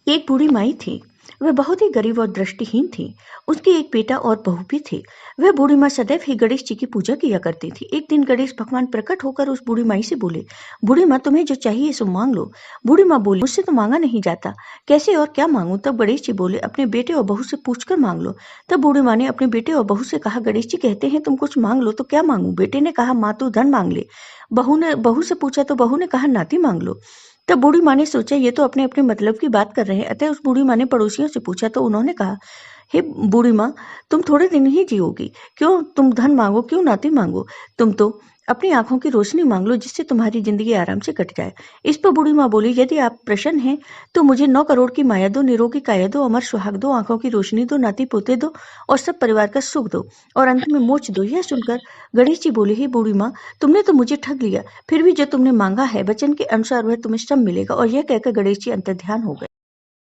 एक बूढ़ी माई थी। वह बहुत ही गरीब और दृष्टिहीन थी। उसके एक बेटा और बहू भी थे। वह बूढ़ी माँ सदैव ही गणेश जी की पूजा किया करती थी। एक दिन गणेश भगवान प्रकट होकर उस बूढ़ी माई से बोले, बूढ़ी माँ तुम्हें जो चाहिए सो मांग लो। बूढ़ी माँ बोली, मुझसे तो मांगा नहीं जाता, कैसे और क्या मांगू। तब गणेश जी बोले, अपने बेटे और बहू से पूछकर मांग लो। तब बूढ़ी माँ ने अपने बेटे और बहू से कहा, गणेश जी कहते हैं तुम कुछ मांग लो, तो क्या मांगू। बेटे ने कहा, माँ तू धन मांग ले। बहू से पूछा तो बहू ने कहा, नाती मांग लो। तब बूढ़ी माँ ने सोचा, ये तो अपने अपने मतलब की बात कर रहे हैं। अतः उस बूढ़ी माँ ने पड़ोसियों से पूछा तो उन्होंने कहा, हे बूढ़ी माँ, तुम थोड़े दिन ही जियोगी, क्यों तुम धन मांगो, क्यों नाती मांगो। तुम तो अपनी आंखों की रोशनी मांग लो, जिससे तुम्हारी जिंदगी आराम से कट जाए। इस पर बूढ़ी माँ बोली, यदि आप प्रसन्न हैं तो मुझे 9 करोड़ की माया दो, निरोगी काया दो, अमर सुहाग दो, आंखों की रोशनी दो, नाती पोते दो और सब परिवार का सुख दो और अंत में मोक्ष दो। यह सुनकर गणेश जी बोले, हे बूढ़ी माँ, तुमने तो मुझे ठग लिया। फिर भी जो तुमने मांगा है वचन के अनुसार वह तुम्हें सब मिलेगा। और यह कहकर गणेश जी अंतर्ध्यान हो गए।